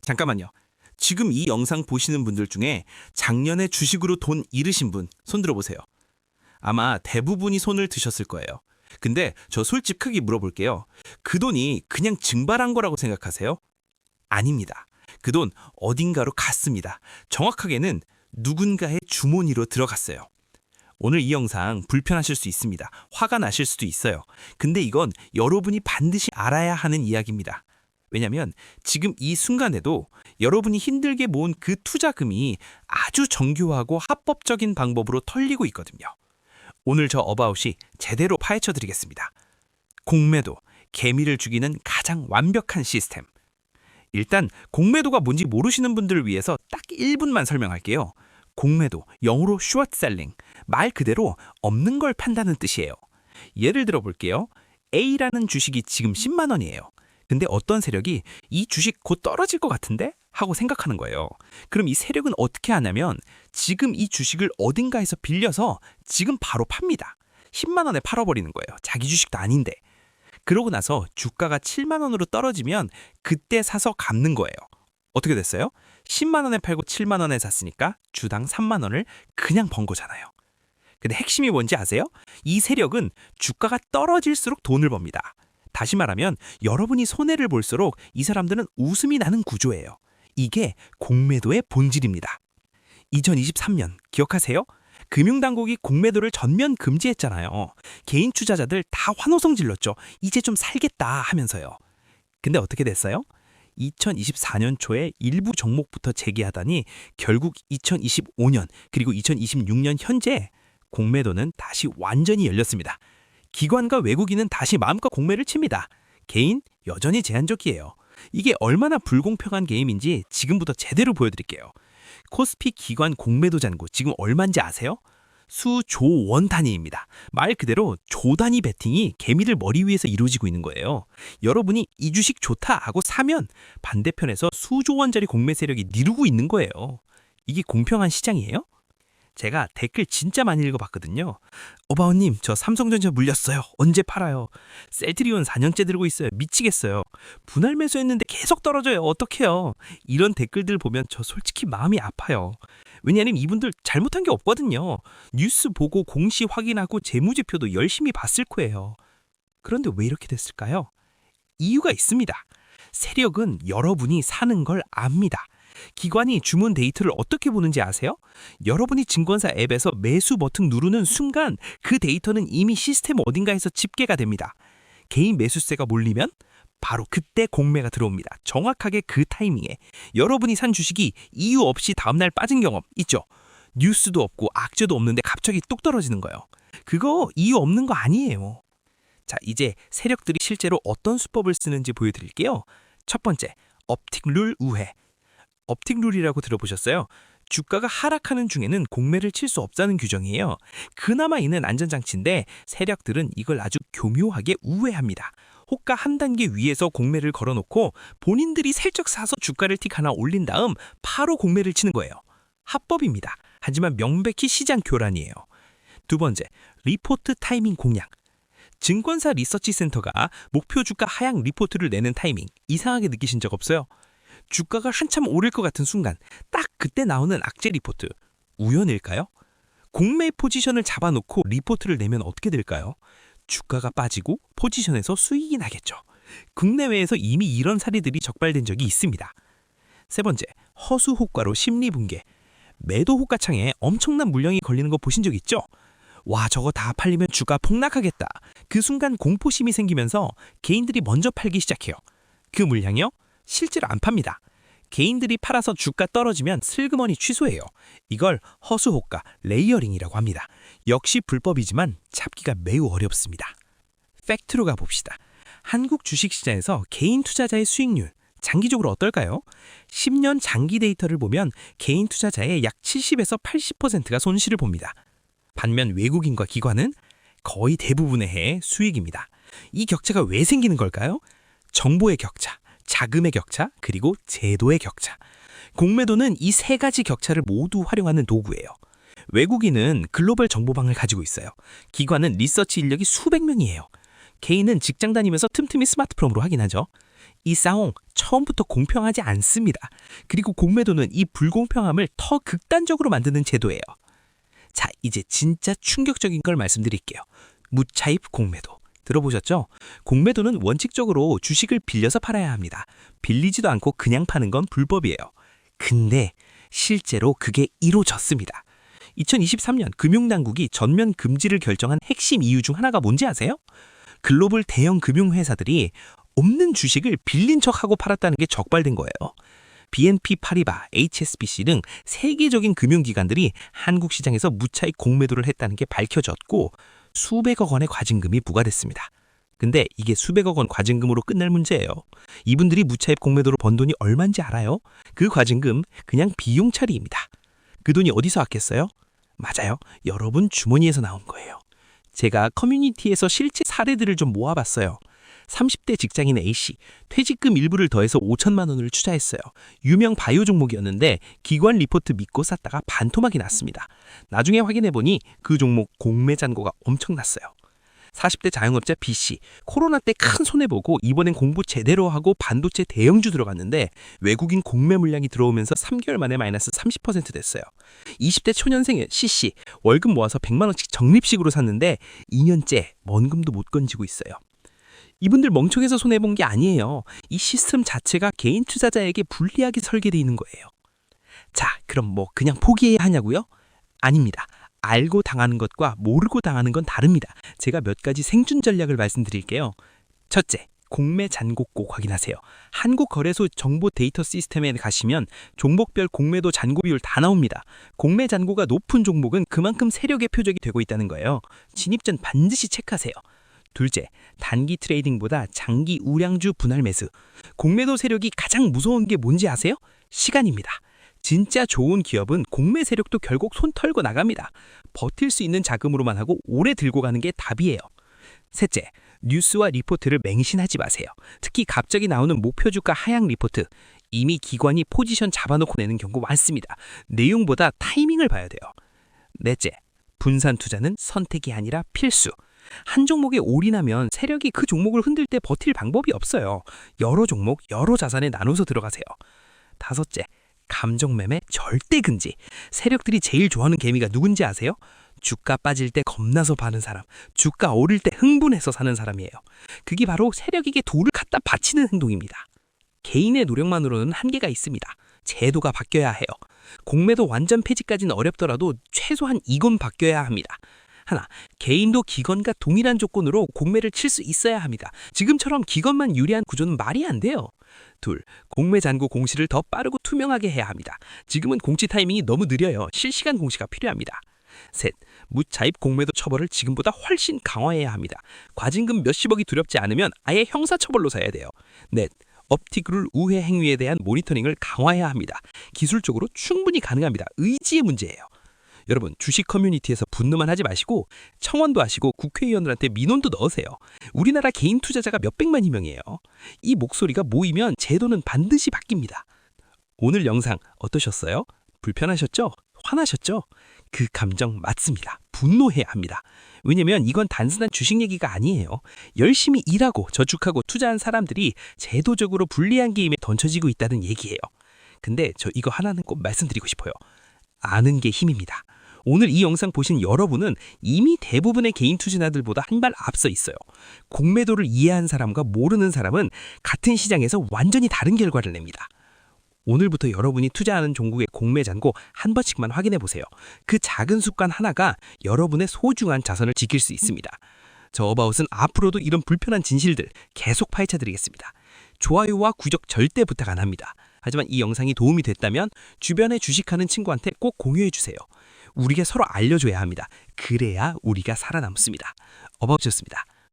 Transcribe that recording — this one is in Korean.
잠깐만요. 지금 이 영상 보시는 분들 중에 작년에 주식으로 돈 잃으신 분 손 들어보세요. 아마 대부분이 손을 드셨을 거예요. 근데 저 솔직하게 물어볼게요. 그 돈이 그냥 증발한 거라고 생각하세요? 아닙니다. 그 돈 어딘가로 갔습니다. 정확하게는 누군가의 주머니로 들어갔어요. 오늘 이 영상 불편하실 수 있습니다. 화가 나실 수도 있어요. 근데 이건 여러분이 반드시 알아야 하는 이야기입니다. 왜냐면 지금 이 순간에도 여러분이 힘들게 모은 그 투자금이 아주 정교하고 합법적인 방법으로 털리고 있거든요. 오늘 저 어바웃이 제대로 파헤쳐 드리겠습니다. 공매도, 개미를 죽이는 가장 완벽한 시스템. 일단 공매도가 뭔지 모르시는 분들을 위해서 딱 1분만 설명할게요. 공매도, 영어로 short selling, 말 그대로 없는 걸 판다는 뜻이에요. 예를 들어 볼게요. A라는 주식이 지금 10만 원이에요. 근데 어떤 세력이 이 주식 곧 떨어질 것 같은데? 하고 생각하는 거예요. 그럼 이 세력은 어떻게 하냐면 지금 이 주식을 어딘가에서 빌려서 지금 바로 팝니다. 10만 원에 팔아버리는 거예요. 자기 주식도 아닌데. 그러고 나서 주가가 7만 원으로 떨어지면 그때 사서 갚는 거예요. 어떻게 됐어요? 10만 원에 팔고 7만 원에 샀으니까 주당 3만 원을 그냥 번 거잖아요. 근데 핵심이 뭔지 아세요? 이 세력은 주가가 떨어질수록 돈을 법니다. 다시 말하면 여러분이 손해를 볼수록 이 사람들은 웃음이 나는 구조예요. 이게 공매도의 본질입니다. 2023년 기억하세요? 금융당국이 공매도를 전면 금지했잖아요. 개인 투자자들 다 환호성 질렀죠. 이제 좀 살겠다 하면서요. 근데 어떻게 됐어요? 2024년 초에 일부 종목부터 재개하다니 결국 2025년 그리고 2026년 현재 공매도는 다시 완전히 열렸습니다. 기관과 외국인은 다시 마음껏 공매를 칩니다. 개인 여전히 제한적이에요. 이게 얼마나 불공평한 게임인지 지금부터 제대로 보여드릴게요. 코스피 기관 공매도 잔고 지금 얼마인지 아세요? 수조 원 단위입니다. 말 그대로 조 단위 베팅이 개미들 머리 위에서 이루어지고 있는 거예요. 여러분이 이 주식 좋다 하고 사면 반대편에서 수조 원짜리 공매 세력이 니르고 있는 거예요. 이게 공평한 시장이에요? 제가 댓글 진짜 많이 읽어봤거든요. 어바웃님, 저 삼성전자 물렸어요. 언제 팔아요? 셀트리온 4년째 들고 있어요. 미치겠어요. 분할 매수했는데 계속 떨어져요. 어떡해요? 이런 댓글들 보면 저 솔직히 마음이 아파요. 왜냐하면 이분들 잘못한 게 없거든요. 뉴스 보고 공시 확인하고 재무제표도 열심히 봤을 거예요. 그런데 왜 이렇게 됐을까요? 이유가 있습니다. 세력은 여러분이 사는 걸 압니다. 기관이 주문 데이터를 어떻게 보는지 아세요? 여러분이 증권사 앱에서 매수 버튼 누르는 순간 그 데이터는 이미 시스템 어딘가에서 집계가 됩니다. 개인 매수세가 몰리면 바로 그때 공매가 들어옵니다. 정확하게 그 타이밍에. 여러분이 산 주식이 이유 없이 다음날 빠진 경험 있죠? 뉴스도 없고 악재도 없는데 갑자기 뚝 떨어지는 거예요. 그거 이유 없는 거 아니에요. 자, 이제 세력들이 실제로 어떤 수법을 쓰는지 보여드릴게요. 첫 번째, 업틱룰 우회. 업틱룰이라고 들어보셨어요? 주가가 하락하는 중에는 공매를 칠 수 없다는 규정이에요. 그나마 있는 안전장치인데 세력들은 이걸 아주 교묘하게 우회합니다. 호가 한 단계 위에서 공매를 걸어놓고 본인들이 슬쩍 사서 주가를 틱 하나 올린 다음 바로 공매를 치는 거예요. 합법입니다. 하지만 명백히 시장 교란이에요. 두 번째, 리포트 타이밍 공략. 증권사 리서치 센터가 목표 주가 하향 리포트를 내는 타이밍 이상하게 느끼신 적 없어요? 주가가 한참 오를 것 같은 순간 딱 그때 나오는 악재 리포트. 우연일까요? 공매 포지션을 잡아놓고 리포트를 내면 어떻게 될까요? 주가가 빠지고 포지션에서 수익이 나겠죠. 국내외에서 이미 이런 사례들이 적발된 적이 있습니다. 세 번째, 허수 효과로 심리 붕괴. 매도 호가창에 엄청난 물량이 걸리는 거 보신 적 있죠? 와, 저거 다 팔리면 주가 폭락하겠다. 그 순간 공포심이 생기면서 개인들이 먼저 팔기 시작해요. 그 물량이요? 실제로 안 팝니다. 개인들이 팔아서 주가 떨어지면 슬그머니 취소해요. 이걸 허수호가, 레이어링이라고 합니다. 역시 불법이지만 잡기가 매우 어렵습니다. 팩트로 가봅시다. 한국 주식시장에서 개인 투자자의 수익률, 장기적으로 어떨까요? 10년 장기 데이터를 보면 개인 투자자의 약 70에서 80%가 손실을 봅니다. 반면 외국인과 기관은 거의 대부분의 해의 수익입니다. 이 격차가 왜 생기는 걸까요? 정보의 격차, 자금의 격차, 그리고 제도의 격차. 공매도는 이 세 가지 격차를 모두 활용하는 도구예요. 외국인은 글로벌 정보망을 가지고 있어요. 기관은 리서치 인력이 수백 명이에요. 개인은 직장 다니면서 틈틈이 스마트폰으로 확인하죠. 이 싸움 처음부터 공평하지 않습니다. 그리고 공매도는 이 불공평함을 더 극단적으로 만드는 제도예요. 자, 이제 진짜 충격적인 걸 말씀드릴게요. 무차입 공매도. 들어보셨죠? 공매도는 원칙적으로 주식을 빌려서 팔아야 합니다. 빌리지도 않고 그냥 파는 건 불법이에요. 근데 실제로 그게 이루어졌습니다. 2023년 금융당국이 전면 금지를 결정한 핵심 이유 중 하나가 뭔지 아세요? 글로벌 대형 금융회사들이 없는 주식을 빌린 척하고 팔았다는 게 적발된 거예요. BNP 파리바, HSBC 등 세계적인 금융기관들이 한국 시장에서 무차익 공매도를 했다는 게 밝혀졌고 수백억 원의 과징금이 부과됐습니다. 근데 이게 수백억 원 과징금으로 끝날 문제예요. 이분들이 무차입 공매도로 번 돈이 얼마인지 알아요? 그 과징금 그냥 비용 처리입니다. 그 돈이 어디서 왔겠어요? 맞아요. 여러분 주머니에서 나온 거예요. 제가 커뮤니티에서 실제 사례들을 좀 모아봤어요. 30대 직장인 A씨, 퇴직금 일부를 더해서 5천만 원을 투자했어요. 유명 바이오 종목이었는데 기관 리포트 믿고 샀다가 반토막이 났습니다. 나중에 확인해보니 그 종목 공매 잔고가 엄청났어요. 40대 자영업자 B씨, 코로나 때 큰 손해보고 이번엔 공부 제대로 하고 반도체 대형주 들어갔는데 외국인 공매 물량이 들어오면서 3개월 만에 마이너스 30% 됐어요. 20대 초년생 C씨, 월급 모아서 100만 원씩 적립식으로 샀는데 2년째 원금도 못 건지고 있어요. 이분들 멍청해서 손해본 게 아니에요. 이 시스템 자체가 개인 투자자에게 불리하게 설계되어 있는 거예요. 자, 그럼 뭐 그냥 포기해야 하냐고요? 아닙니다. 알고 당하는 것과 모르고 당하는 건 다릅니다. 제가 몇 가지 생존 전략을 말씀드릴게요. 첫째, 공매 잔고 꼭 확인하세요. 한국거래소 정보 데이터 시스템에 가시면 종목별 공매도 잔고 비율 다 나옵니다. 공매 잔고가 높은 종목은 그만큼 세력의 표적이 되고 있다는 거예요. 진입 전 반드시 체크하세요. 둘째, 단기 트레이딩보다 장기 우량주 분할 매수. 공매도 세력이 가장 무서운 게 뭔지 아세요? 시간입니다. 진짜 좋은 기업은 공매 세력도 결국 손 털고 나갑니다. 버틸 수 있는 자금으로만 하고 오래 들고 가는 게 답이에요. 셋째, 뉴스와 리포트를 맹신하지 마세요. 특히 갑자기 나오는 목표 주가 하향 리포트. 이미 기관이 포지션 잡아놓고 내는 경우 많습니다. 내용보다 타이밍을 봐야 돼요. 넷째, 분산 투자는 선택이 아니라 필수. 한 종목에 올인하면 세력이 그 종목을 흔들 때 버틸 방법이 없어요. 여러 종목, 여러 자산에 나눠서 들어가세요. 다섯째, 감정 매매 절대 금지. 세력들이 제일 좋아하는 개미가 누군지 아세요? 주가 빠질 때 겁나서 파는 사람, 주가 오를 때 흥분해서 사는 사람이에요. 그게 바로 세력에게 돌을 갖다 바치는 행동입니다. 개인의 노력만으로는 한계가 있습니다. 제도가 바뀌어야 해요. 공매도 완전 폐지까지는 어렵더라도 최소한 이건 바뀌어야 합니다. 하나, 개인도 기관과 동일한 조건으로 공매를 칠 수 있어야 합니다. 지금처럼 기관만 유리한 구조는 말이 안 돼요. 둘, 공매 잔고 공시를 더 빠르고 투명하게 해야 합니다. 지금은 공시 타이밍이 너무 느려요. 실시간 공시가 필요합니다. 셋, 무차입 공매도 처벌을 지금보다 훨씬 강화해야 합니다. 과징금 몇십억이 두렵지 않으면 아예 형사처벌로 사야 돼요. 넷, 업티그룰 우회 행위에 대한 모니터링을 강화해야 합니다. 기술적으로 충분히 가능합니다. 의지의 문제예요. 여러분, 주식 커뮤니티에서 분노만 하지 마시고 청원도 하시고 국회의원들한테 민원도 넣으세요. 우리나라 개인 투자자가 몇백만이 명이에요. 이 목소리가 모이면 제도는 반드시 바뀝니다. 오늘 영상 어떠셨어요? 불편하셨죠? 화나셨죠? 그 감정 맞습니다. 분노해야 합니다. 왜냐면 이건 단순한 주식 얘기가 아니에요. 열심히 일하고 저축하고 투자한 사람들이 제도적으로 불리한 게임에 던져지고 있다는 얘기예요. 근데 저 이거 하나는 꼭 말씀드리고 싶어요. 아는 게 힘입니다. 오늘 이 영상 보신 여러분은 이미 대부분의 개인 투자자들보다 한 발 앞서 있어요. 공매도를 이해한 사람과 모르는 사람은 같은 시장에서 완전히 다른 결과를 냅니다. 오늘부터 여러분이 투자하는 종목의 공매 잔고 한 번씩만 확인해 보세요. 그 작은 습관 하나가 여러분의 소중한 자산을 지킬 수 있습니다. 저 어바웃은 앞으로도 이런 불편한 진실들 계속 파헤쳐 드리겠습니다. 좋아요와 구독 절대 부탁 안 합니다. 하지만 이 영상이 도움이 됐다면 주변에 주식하는 친구한테 꼭 공유해 주세요. 우리가 서로 알려줘야 합니다. 그래야 우리가 살아남습니다. 어바웃이었습니다.